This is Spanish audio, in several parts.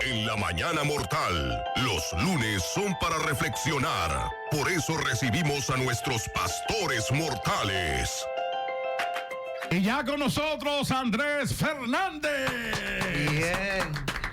En la mañana mortal, los lunes son para reflexionar. Por eso recibimos a nuestros pastores mortales. Y ya con nosotros Andrés Fernández. Bien.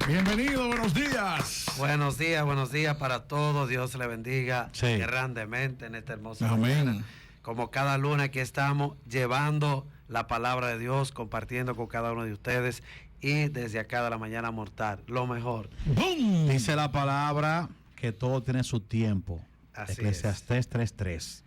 Bienvenido, buenos días. Buenos días para todos. Dios le bendiga grandemente en esta hermosa mañana. Como cada lunes aquí estamos llevando la palabra de Dios, compartiendo con cada uno de ustedes y desde acá de la mañana mortal, lo mejor. ¡Bum! Dice la palabra que todo tiene su tiempo. Así Eclesiastés 3:3.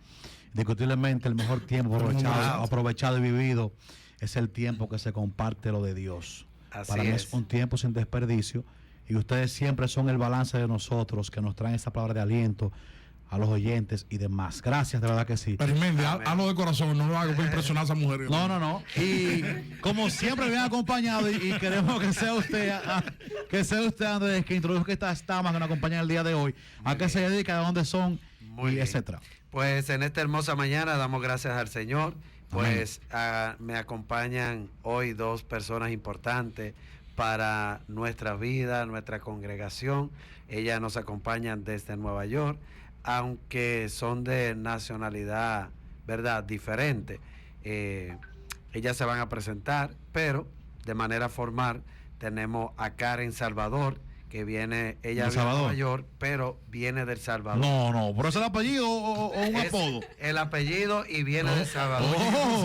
Indiscutiblemente el mejor tiempo aprovechado y vivido es el tiempo que se comparte lo de Dios. Para mí es un tiempo sin desperdicio y ustedes siempre son el balance de nosotros que nos traen esa palabra de aliento a los oyentes y demás. Gracias, de verdad que sí. Pero hazlo de corazón, no lo hago para impresionar a esa mujer. No. Y como siempre bien acompañado y queremos que sea usted, Andrés, que introduzca estas damas que nos acompañan el día de hoy. ¿A qué se dedica? ¿De dónde son? Y etcétera. Pues en esta hermosa mañana damos gracias al Señor. Pues me acompañan hoy dos personas importantes para nuestra vida, nuestra congregación. Ellas nos acompañan desde Nueva York, aunque son de nacionalidad, ¿verdad?, diferente. Ellas se van a presentar, pero de manera formal tenemos a Karen Salvador, que viene, ella vive de Nueva York, pero viene del Salvador. No, ¿pero es el apellido o un apodo? El apellido y viene del Salvador.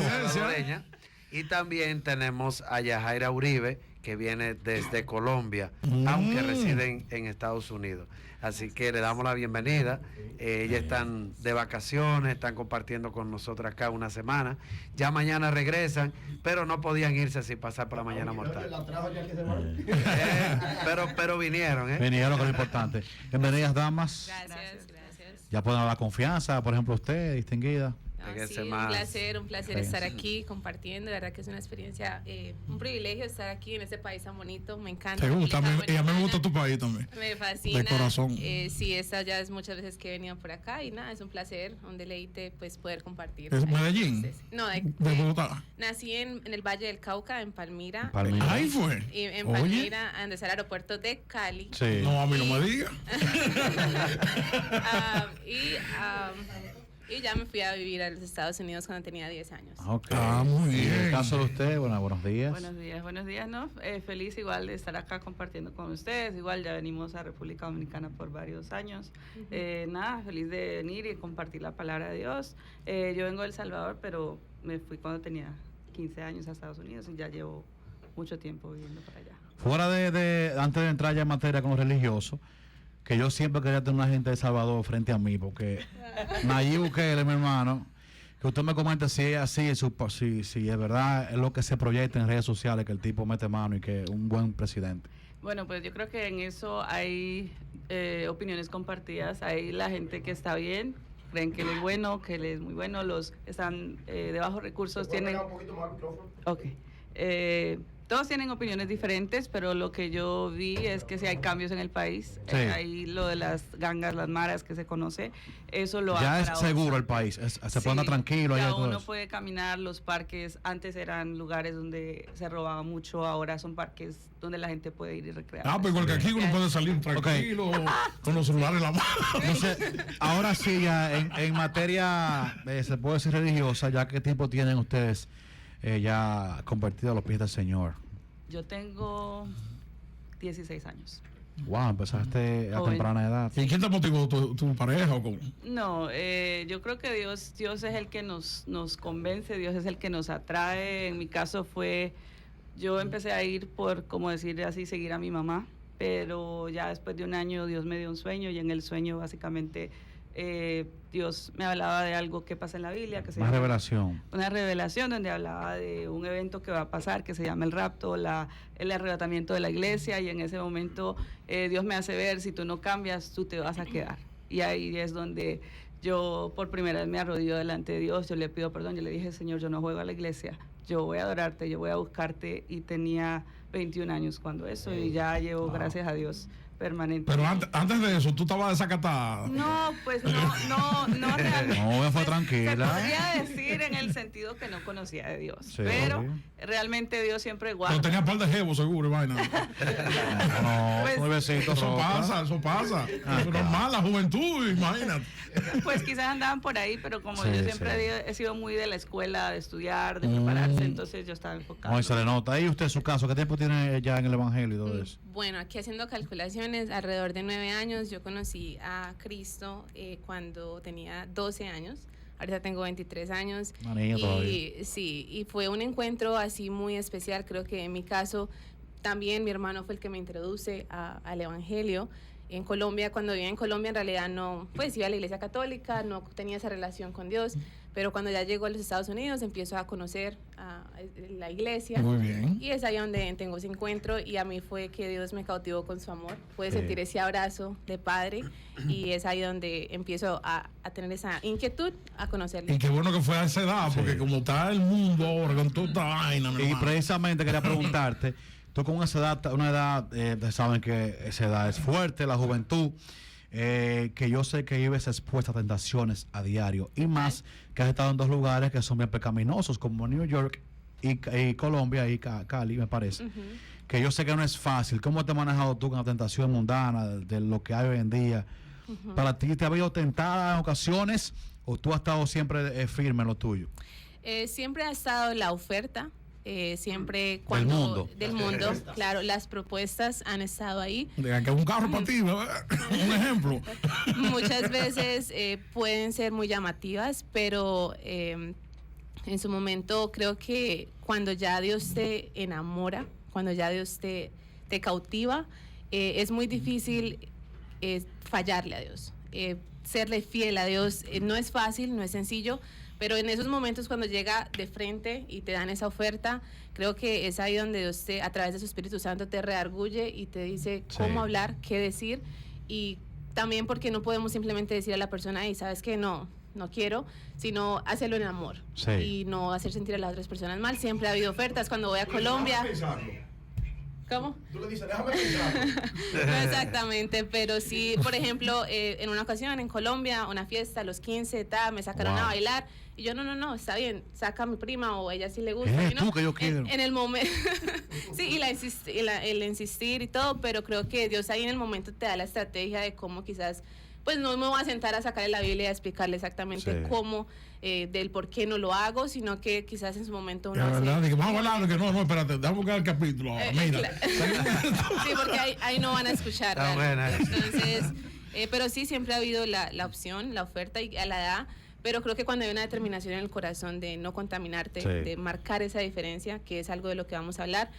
Salvadoreña. Y también tenemos a Yajaira Uribe, que viene desde Colombia, aunque residen en Estados Unidos. Así que le damos la bienvenida. Ellas están de vacaciones, están compartiendo con nosotros acá una semana. Ya mañana regresan, pero no podían irse sin pasar por la mañana mortal. Pero vinieron, Vinieron, que es lo importante. Bienvenidas, damas. Gracias. Ya pueden dar confianza, por ejemplo, usted, distinguida. Sí, un placer estar aquí compartiendo. De verdad que es una experiencia, un privilegio estar aquí en este país tan bonito. Me encanta. ¿Te gusta? Y a mí me gusta tu país también. Me fascina. De corazón. Sí, esta ya es muchas veces que he venido por acá y nada, es un placer, un deleite pues poder compartir. ¿Es Medellín? Entonces, no, de Bogotá. Nací en el Valle del Cauca, en Palmira. Ahí fue. Y en Palmira, donde está el aeropuerto de Cali. Sí. No, a mí no me diga. Y ya me fui a vivir a los Estados Unidos cuando tenía 10 años. Muy bien. En el caso de usted, buenos días. Buenos días, ¿no? Feliz igual de estar acá compartiendo con ustedes. Igual ya venimos a República Dominicana por varios años. Feliz de venir y compartir la palabra de Dios. Yo vengo de El Salvador, pero me fui cuando tenía 15 años a Estados Unidos y ya llevo mucho tiempo viviendo para allá. Fuera antes de entrar ya en materia con religioso, que yo siempre quería tener una gente de Salvador frente a mí, porque Nayib Bukele, mi hermano, que usted me comente si es así, si es verdad, es lo que se proyecta en redes sociales, que el tipo mete mano y que es un buen presidente. Bueno, pues yo creo que en eso hay opiniones compartidas, hay la gente que está bien, creen que él es bueno, que él es muy bueno, los están de bajos recursos tienen... un poquito más el micrófono? Ok. Todos tienen opiniones diferentes, pero lo que yo vi es que si hay cambios en el país, ahí lo de las gangas, las maras que se conoce, eso lo ya es seguro el país, se puede andar tranquilo. Ya uno puede caminar, los parques antes eran lugares donde se robaba mucho, ahora son parques donde la gente puede ir y recrear. Pues porque aquí uno puede salir tranquilo, con los celulares en la mano. Entonces, ahora sí, ya en materia, se puede decir religiosa, ya qué tiempo tienen ustedes ya convertido a los pies del Señor. Yo tengo 16 años. Wow, empezaste a temprana edad. ¿Y quién te motivó, tu pareja o cómo? No, yo creo que Dios es el que nos convence, Dios es el que nos atrae. En mi caso yo empecé a ir por, como decir así, seguir a mi mamá, pero ya después de un año Dios me dio un sueño y en el sueño básicamente Dios me hablaba de algo que pasa en la Biblia, que se llama una revelación donde hablaba de un evento que va a pasar que se llama el rapto, el arrebatamiento de la iglesia, y en ese momento Dios me hace ver, si tú no cambias, tú te vas a quedar. Y ahí es donde yo por primera vez me arrodillo delante de Dios, yo le pido perdón, yo le dije, Señor, yo no juego a la iglesia, yo voy a adorarte, yo voy a buscarte, y tenía 21 años cuando eso, y ya llevo, gracias a Dios, permanente. Pero antes de eso, tú estabas desacatada. No, pues no realmente. No, fue Se tranquila. podría decir en el sentido que no conocía de Dios, Sí, pero realmente Dios siempre guarda. Pero tenía par de jevos seguro, y vaina. No, Pues- nuevecito, Eso ropa. pasa, eso pasa. Eso es normal, la juventud, imagínate. Pues quizás andaban por ahí, pero como Sí, yo siempre sí. he sido muy de la escuela, de estudiar, de prepararse, entonces yo estaba enfocada. No, se le nota. ¿Y usted, su caso, qué tiempo tiene ya en el Evangelio y todo eso? Bueno, aquí haciendo calculaciones, alrededor de 9 años. Yo conocí a Cristo cuando tenía 12 años. Ahorita tengo 23 años. Una niña todavía. Sí, y fue un encuentro así muy especial. Creo que en mi caso también mi hermano fue el que me introduce al Evangelio. En Colombia, cuando vivía en Colombia, en realidad no, pues iba a la iglesia católica, no tenía esa relación con Dios, pero cuando ya llego a los Estados Unidos empiezo a conocer a la iglesia. Muy bien. Y es ahí donde tengo ese encuentro, y a mí fue que Dios me cautivó con su amor. Pude Sí. sentir ese abrazo de padre, y es ahí donde empiezo a tener esa inquietud a conocerle. Y qué bueno que fue a esa edad, porque como está el mundo ahora con toda esta vaina, mi Y hermano. precisamente quería preguntarte, tú con esa edad, una edad, saben que esa edad es fuerte, la juventud, que yo sé que vives expuesta a tentaciones a diario, y más que has estado en dos lugares que son bien pecaminosos, como New York y Colombia y Cali, me parece. Ujú. Que yo sé que no es fácil. ¿Cómo te has manejado tú con la tentación mundana de lo que hay hoy en día? ¿Para ti te ha habido tentada en ocasiones o tú has estado siempre firme en lo tuyo? Siempre ha estado la oferta, siempre cuando... mundo. Del mundo, claro, las propuestas han estado ahí. De que un carro para ti, ¿verdad? Un ejemplo. Muchas veces pueden ser muy llamativas, pero en su momento creo que cuando ya Dios te enamora, cuando ya Dios te cautiva, es muy difícil fallarle a Dios. Serle fiel a Dios no es fácil, no es sencillo, pero en esos momentos cuando llega de frente y te dan esa oferta, creo que es ahí donde Dios a través de su Espíritu Santo te redarguye y te dice Sí. cómo hablar, qué decir, y también porque no podemos simplemente decir a la persona, y sabes que no quiero, sino hacerlo en amor, Sí. y no hacer sentir a las otras personas mal. Siempre ha habido ofertas cuando voy a Colombia. ¿Cómo? Tú le dices, déjame pensarlo. No exactamente, pero sí, por ejemplo, en una ocasión en Colombia, una fiesta, a los 15, me sacaron Wow. a bailar, y yo, no, está bien, saca a mi prima, o a ella sí le gusta. Eres ¿sí, no? tú que yo quiero. En el momento, sí, y el insistir y todo, pero creo que Dios ahí en el momento te da la estrategia de cómo quizás, pues no me voy a sentar a sacarle la Biblia y a explicarle exactamente Sí. cómo, del por qué no lo hago, sino que quizás en su momento Es uno hace... verdad, dije, vamos a hablar, que no, espérate, déjame buscar el capítulo ahora, mira. Claro. Sí, porque ahí no van a escuchar. Está realmente. buena. Entonces, pero sí, siempre ha habido la opción, la oferta y a la edad, pero creo que cuando hay una determinación en el corazón de no contaminarte, Sí. de marcar esa diferencia, que es algo de lo que vamos a hablar,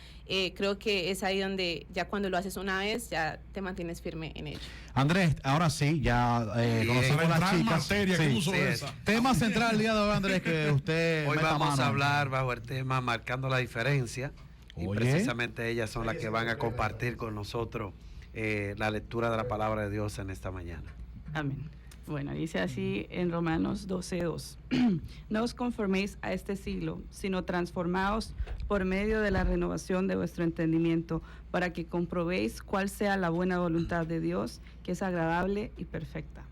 creo que es ahí donde ya cuando lo haces una vez, ya te mantienes firme en ello. Andrés, ahora sí, ya conocemos Para a las entrar en chicas. materia, Sí. ¿qué uso Sí, es es. esa? Tema central el día de hoy, Andrés, que usted Hoy meta vamos mano. a hablar bajo el tema Marcando la Diferencia. Y Oye. precisamente ellas son las que van a compartir con nosotros la lectura de la palabra de Dios en esta mañana. Amén. Bueno, dice así en Romanos 12:2. No os conforméis a este siglo, sino transformaos por medio de la renovación de vuestro entendimiento, para que comprobéis cuál sea la buena voluntad de Dios, que es agradable y perfecta.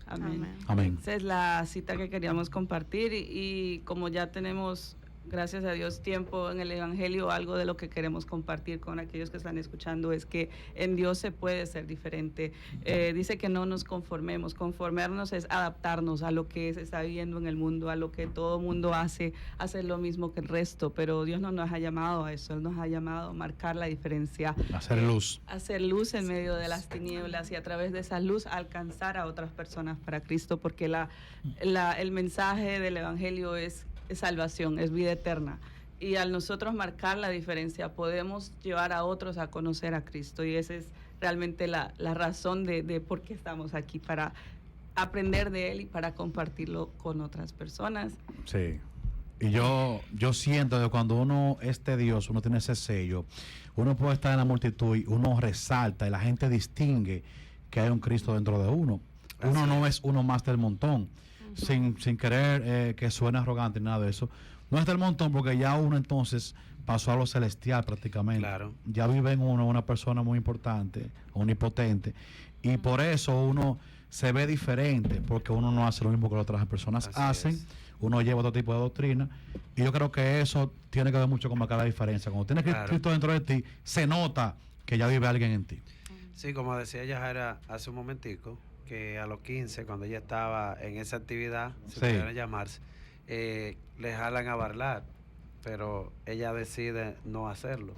Amén. Amén. Amén. Esa es la cita que queríamos compartir, y como ya tenemos, gracias a Dios, tiempo en el Evangelio, algo de lo que queremos compartir con aquellos que están escuchando es que en Dios se puede ser diferente. Dice que no nos conformemos. Conformarnos es adaptarnos a lo que se está viviendo en el mundo, a lo que todo mundo hace, hacer lo mismo que el resto, pero Dios no nos ha llamado a eso. Él nos ha llamado a marcar la diferencia. Hacer luz. Hacer luz en medio de las tinieblas, y a través de esa luz alcanzar a otras personas para Cristo, porque el mensaje del Evangelio es salvación, es vida eterna. Y al nosotros marcar la diferencia, podemos llevar a otros a conocer a Cristo. Y esa es realmente la razón de por qué estamos aquí, para aprender de Él y para compartirlo con otras personas. Sí. Y yo siento que cuando uno es de Dios, uno tiene ese sello, uno puede estar en la multitud y uno resalta y la gente distingue que hay un Cristo dentro de uno. Uno no es uno más del montón. Sin querer que suene arrogante ni nada de eso. No es del montón, porque ya uno entonces pasó a lo celestial prácticamente. Claro. Ya vive en uno una persona muy importante, omnipotente, y por eso uno se ve diferente, porque uno no hace lo mismo que las otras personas hacen, uno lleva otro tipo de doctrina, y yo creo que eso tiene que ver mucho con marcar la diferencia. Cuando tienes Cristo dentro de ti, se nota que ya vive alguien en ti. Sí, como decía Yajaira hace un momentico, que a los 15, cuando ella estaba en esa actividad, si pudiera llamarse, le jalan a bailar, pero ella decide no hacerlo.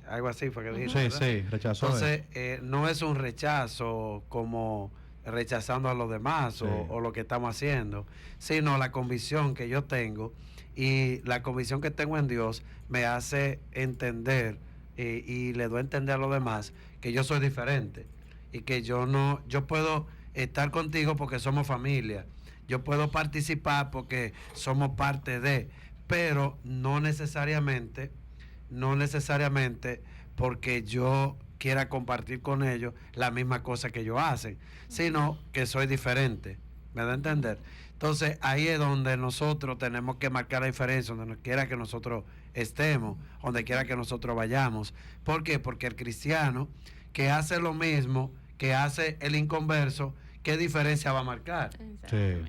Algo así fue que dijiste. Sí, rechazó. Entonces, no es un rechazo como rechazando a los demás o lo que estamos haciendo, sino la convicción que yo tengo, y la convicción que tengo en Dios me hace entender y le doy a entender a los demás que yo soy diferente y que yo puedo estar contigo porque somos familia, yo puedo participar porque somos parte de, pero no necesariamente porque yo quiera compartir con ellos la misma cosa que ellos hacen, sino que soy diferente. ¿Me da a entender? Entonces ahí es donde nosotros tenemos que marcar la diferencia, donde quiera que nosotros estemos, donde quiera que nosotros vayamos. ¿Por qué? Porque el cristiano que hace lo mismo que hace el inconverso, ¿qué diferencia va a marcar?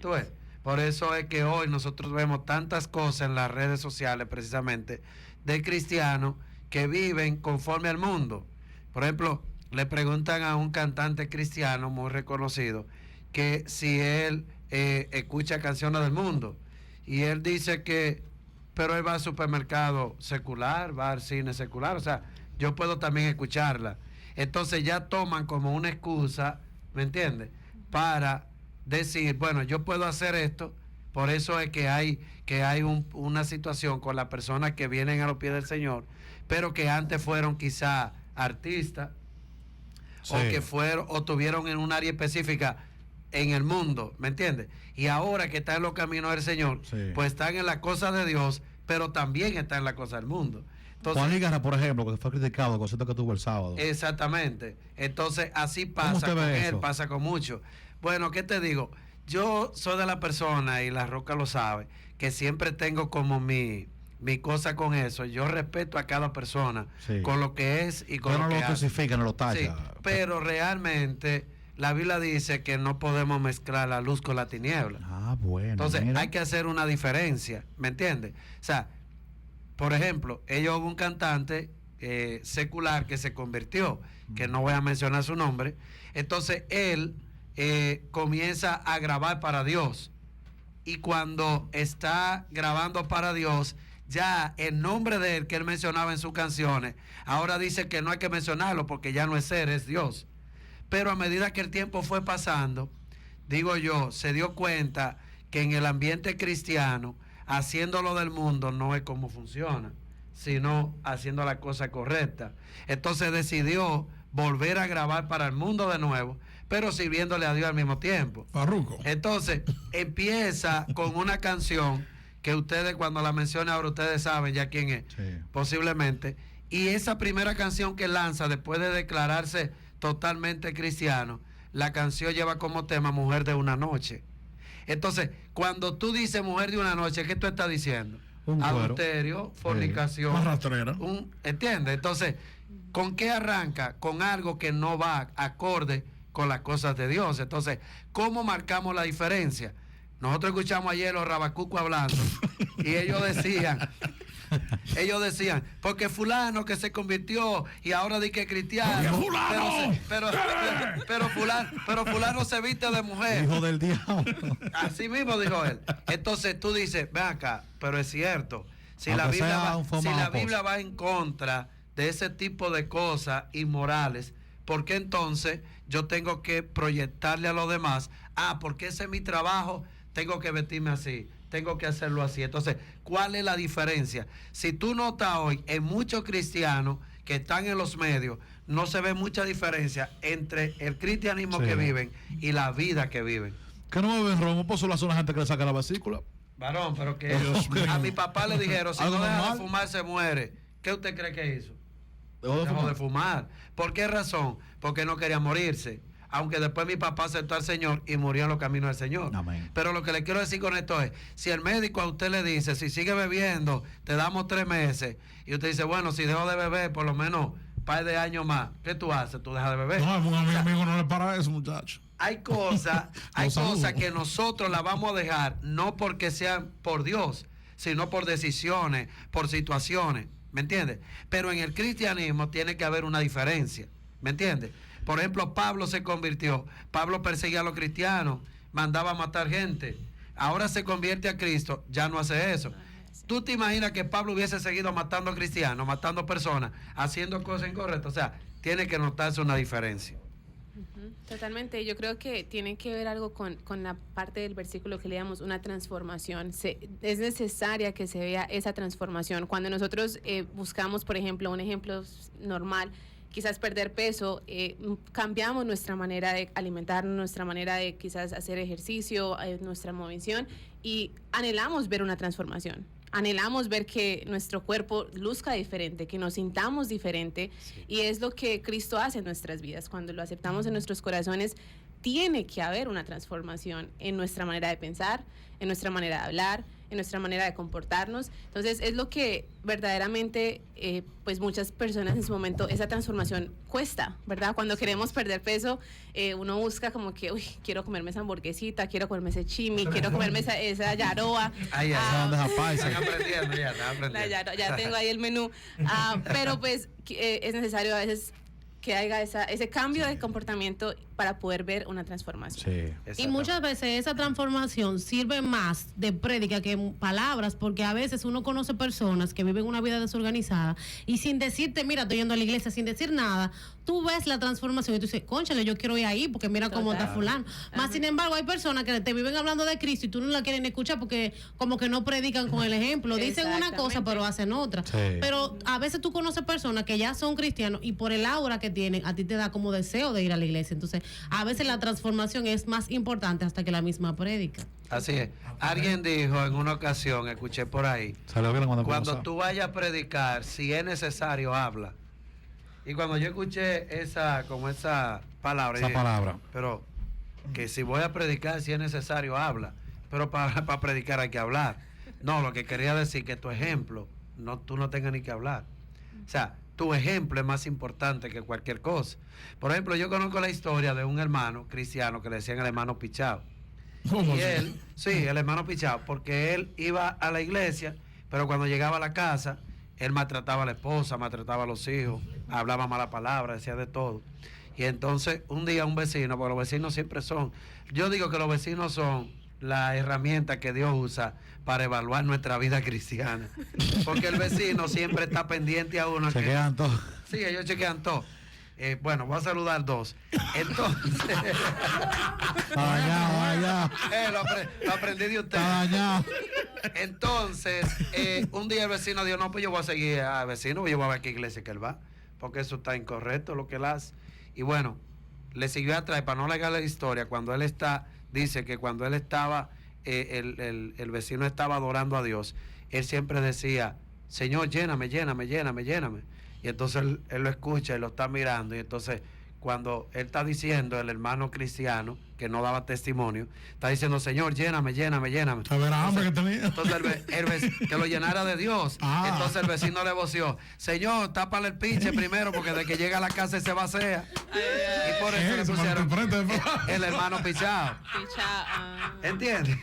¿Tú ves? Por eso es que hoy nosotros vemos tantas cosas en las redes sociales, precisamente, de cristianos que viven conforme al mundo. Por ejemplo, le preguntan a un cantante cristiano muy reconocido que si él escucha canciones del mundo, y él dice que, pero él va al supermercado secular, va al cine secular, o sea, yo puedo también escucharla. Entonces ya toman como una excusa, ¿me entiendes?, para decir, bueno, yo puedo hacer esto. Por eso es que hay una situación con las personas que vienen a los pies del Señor, pero que antes fueron quizá artistas, o que fueron o tuvieron en un área específica en el mundo, ¿me entiendes? Y ahora que están en los caminos del Señor, pues están en las cosas de Dios, pero también están en las cosas del mundo. Entonces, Juan Lígara, por ejemplo, que fue criticado, el concierto que tuvo el sábado. Exactamente. Entonces así pasa con él, pasa con muchos. Bueno, ¿qué te digo? Yo soy de la persona, y La Roca lo sabe, que siempre tengo como mi cosa con eso. Yo respeto a cada persona con lo que es y con lo que hace. No lo crucifica, no lo talla. Sí, pero realmente la Biblia dice que no podemos mezclar la luz con la tiniebla. Ah, bueno. Entonces hay que hacer una diferencia, ¿me entiendes? O sea, por ejemplo, hubo un cantante secular que se convirtió, que no voy a mencionar su nombre. Entonces él comienza a grabar para Dios, y cuando está grabando para Dios, ya el nombre de él que él mencionaba en sus canciones, ahora dice que no hay que mencionarlo porque ya no es él, es Dios. Pero a medida que el tiempo fue pasando, digo yo, se dio cuenta que en el ambiente cristiano, haciéndolo del mundo no es como funciona, sino haciendo la cosa correcta. Entonces decidió volver a grabar para el mundo de nuevo, pero sirviéndole a Dios al mismo tiempo. Farruko. Entonces empieza con una canción que ustedes, cuando la mencione ahora, ustedes saben ya quién es, posiblemente. Y esa primera canción que lanza después de declararse totalmente cristiano, la canción lleva como tema Mujer de una Noche. Entonces, cuando tú dices Mujer de una Noche, ¿qué tú estás diciendo? Adulterio, fornicación. Más rastrera. ¿Entiendes? Entonces, ¿con qué arranca? Con algo que no va acorde con las cosas de Dios. Entonces, ¿cómo marcamos la diferencia? Nosotros escuchamos ayer los rabacucos hablando y ellos decían, porque fulano que se convirtió y ahora di que es cristiano, pero fulano se viste de mujer. Hijo del diablo. Así mismo dijo él. Entonces tú dices, ven acá, pero es cierto, si la Biblia va en contra de ese tipo de cosas inmorales, ¿por qué entonces yo tengo que proyectarle a los demás? Porque ese es mi trabajo, tengo que vestirme así, tengo que hacerlo así. Entonces, ¿cuál es la diferencia? Si tú notas hoy en muchos cristianos que están en los medios, no se ve mucha diferencia entre el cristianismo que viven y la vida que viven. ¿Qué no beben romo? Pues solo son la gente que le saca la vesícula. Varón, pero que a mi papá le dijeron, si no deja de fumar se muere. ¿Qué usted cree que hizo? Dejó de fumar. ¿Por qué razón? Porque no quería morirse. aunque después mi papá aceptó al Señor y murió en los caminos del Señor. Amén. Pero lo que le quiero decir con esto es, si el médico a usted le dice, si sigue bebiendo, te damos 3 meses, y usted dice, bueno, si dejo de beber por lo menos un par de años más, ¿qué tú haces? ¿Tú dejas de beber? No, a un amigo no le para eso, muchacho. Hay cosas que nosotros las vamos a dejar, no porque sean por Dios, sino por decisiones, por situaciones, ¿me entiendes? Pero en el cristianismo tiene que haber una diferencia, ¿me entiendes? Por ejemplo, Pablo se convirtió, Pablo perseguía a los cristianos, mandaba a matar gente, ahora se convierte a Cristo, ya no hace eso. ¿Tú te imaginas que Pablo hubiese seguido matando a cristianos, matando personas, haciendo cosas incorrectas? O sea, tiene que notarse una diferencia. Totalmente, yo creo que tiene que ver algo con la parte del versículo que leíamos, una transformación. Es necesaria que se vea esa transformación. Cuando nosotros buscamos, por ejemplo, un ejemplo normal, quizás perder peso, cambiamos nuestra manera de alimentarnos, nuestra manera de quizás hacer ejercicio, nuestra movimiento, y anhelamos ver una transformación. Anhelamos ver que nuestro cuerpo luzca diferente, que nos sintamos diferente, sí. Y es lo que Cristo hace en nuestras vidas. Cuando lo aceptamos en nuestros corazones, tiene que haber una transformación en nuestra manera de pensar, en nuestra manera de hablar, en nuestra manera de comportarnos. Entonces es lo que verdaderamente pues muchas personas en su momento, esa transformación cuesta, ¿verdad? Cuando queremos perder peso, uno busca como que, uy, quiero comerme esa hamburguesita, quiero comerme ese chimi, quiero comerme esa yaroa. Ahí ya están aprendiendo, ya tengo ahí el menú. Pero pues es necesario a veces que haya ese cambio de comportamiento para poder ver una transformación. Sí. Y muchas veces esa transformación sirve más de prédica que palabras, porque a veces uno conoce personas que viven una vida desorganizada y sin decirte, mira, estoy yendo a la iglesia, sin decir nada, tú ves la transformación y tú dices, cónchale, yo quiero ir ahí porque mira cómo está fulano. Más sin embargo, hay personas que te viven hablando de Cristo y tú no la quieren escuchar porque como que no predican con el ejemplo. Dicen una cosa pero hacen otra. Sí. Pero a veces tú conoces personas que ya son cristianos y por el aura que tienen, a ti te da como deseo de ir a la iglesia. Entonces, a veces la transformación es más importante hasta que la misma prédica. Así es. Alguien dijo en una ocasión, escuché por ahí, cuando tú vayas a predicar, si es necesario, habla. Y cuando yo escuché esa palabra, pero que si voy a predicar, si es necesario, habla. Pero para predicar hay que hablar. No, lo que quería decir que tu ejemplo, tú no tengas ni que hablar. O sea, tu ejemplo es más importante que cualquier cosa. Por ejemplo, yo conozco la historia de un hermano cristiano que le decían el hermano Pichao. Y él, sí, el hermano Pichao, porque él iba a la iglesia, pero cuando llegaba a la casa, él maltrataba a la esposa, maltrataba a los hijos, hablaba mala palabra, decía de todo. Y entonces, un día un vecino, porque los vecinos siempre son, yo digo que los vecinos son la herramienta que Dios usa para evaluar nuestra vida cristiana. Porque el vecino siempre está pendiente a uno. Chequean todo. Sí, ellos chequean todo. Bueno, voy a saludar 2. Entonces... Lo aprendí de usted. Entonces, un día el vecino dijo, no, pues yo voy a seguir al vecino, yo voy a ver a qué iglesia que él va, porque eso está incorrecto lo que él hace. Y bueno, le siguió atrás, para no alargar la historia, cuando él dice que cuando él estaba, el vecino estaba adorando a Dios, él siempre decía, Señor, lléname. Y entonces él lo escucha y lo está mirando. Y entonces, cuando él está diciendo, el hermano cristiano, que no daba testimonio, está diciendo, Señor, lléname. Entonces, que lo llenara de Dios. Entonces el vecino le voció, Señor, tápale el pinche primero, porque de que llega a la casa se vacía. Y por eso le pusieron el hermano Pichao. ¿Entiendes?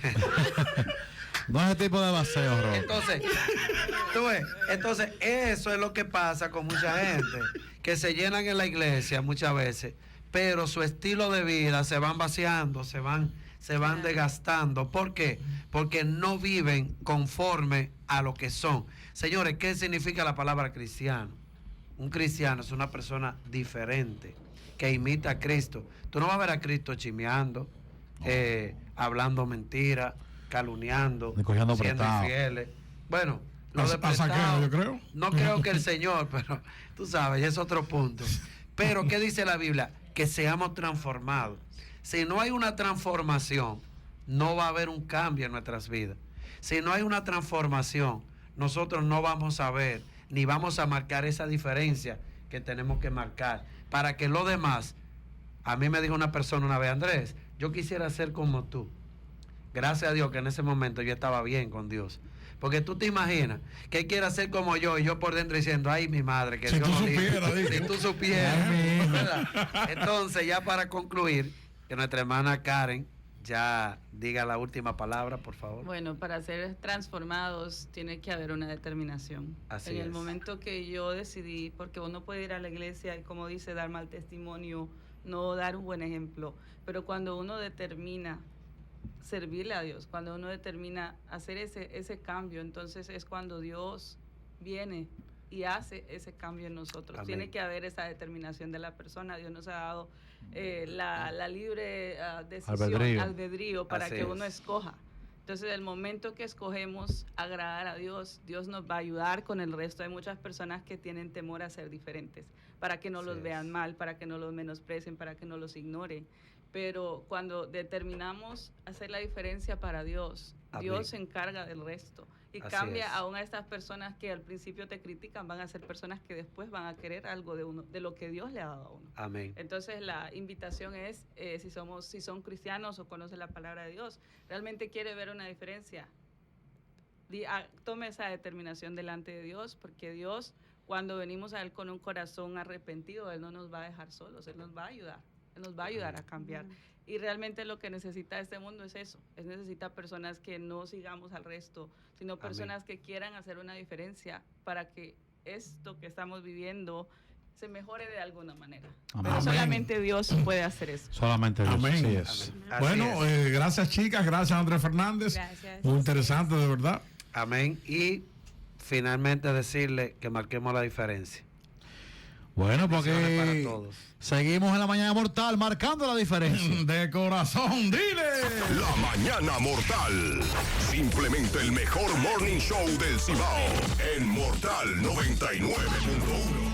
No es ese tipo de vacío, Rob. Entonces, eso es lo que pasa con mucha gente, que se llenan en la iglesia muchas veces, pero su estilo de vida se van vaciando, se van desgastando. ¿Por qué? Porque no viven conforme a lo que son. Señores, ¿qué significa la palabra cristiano? Un cristiano es una persona diferente, que imita a Cristo. Tú no vas a ver a Cristo chimeando, hablando mentiras, calumniando, siendo infieles. Bueno, lo de prestado, yo creo. No creo que el Señor, pero tú sabes, ya es otro punto. Pero, ¿qué dice la Biblia? Que seamos transformados. Si no hay una transformación, no va a haber un cambio en nuestras vidas. Si no hay una transformación, nosotros no vamos a ver, ni vamos a marcar esa diferencia que tenemos que marcar, para que los demás A mí me dijo una persona una vez, Andrés, yo quisiera ser como tú. Gracias a Dios que en ese momento yo estaba bien con Dios. Porque tú te imaginas que él quiera ser como yo y yo por dentro diciendo, ay, mi madre, que si Dios tú nos libre. supieras, Si tú supieras. ¿Verdad? Entonces, ya para concluir, que nuestra hermana Karen ya diga la última palabra, por favor. Bueno, para ser transformados tiene que haber una determinación. Así en el es. momento que yo decidí, porque uno puede ir a la iglesia y, como dice, dar mal testimonio, no dar un buen ejemplo, pero cuando uno determina servirle a Dios, cuando uno determina hacer ese cambio, entonces es cuando Dios viene y hace ese cambio en nosotros. Amén. Tiene que haber esa determinación de la persona. Dios nos ha dado la libre decisión, albedrío para Así que es. uno escoja. Entonces, el momento que escogemos agradar a Dios, Dios nos va a ayudar con el resto. Hay muchas personas que tienen temor a ser diferentes, para que no Así los es. vean mal, para que no los menosprecien, para que no los ignoren. Pero cuando determinamos hacer la diferencia para Dios, Amén. Dios se encarga del resto. Y Así cambia es. aún a estas personas que al principio te critican, van a ser personas que después van a querer algo de uno, de lo que Dios le ha dado a uno. Amén. Entonces la invitación es, si son cristianos o conocen la palabra de Dios, realmente quiere ver una diferencia, tome esa determinación delante de Dios, porque Dios, cuando venimos a Él con un corazón arrepentido, Él no nos va a dejar solos, Él nos va a ayudar. Él nos va a ayudar a cambiar. Y realmente lo que necesita este mundo es eso. Necesita personas que no sigamos al resto, sino personas que quieran hacer una diferencia para que esto que estamos viviendo se mejore de alguna manera. Amén. Pero solamente Dios puede hacer eso. Solamente Dios. Amén. Así es. Amén. Así Bueno, es. gracias chicas, gracias Andrés Fernández. Gracias. Muy interesante, de verdad. Amén. Y finalmente decirle que marquemos la diferencia. Bueno, Bendiciones para porque todos. seguimos en la mañana mortal marcando la diferencia. De corazón, dile. La mañana mortal. Simplemente el mejor morning show del Cibao. En Mortal 99.1.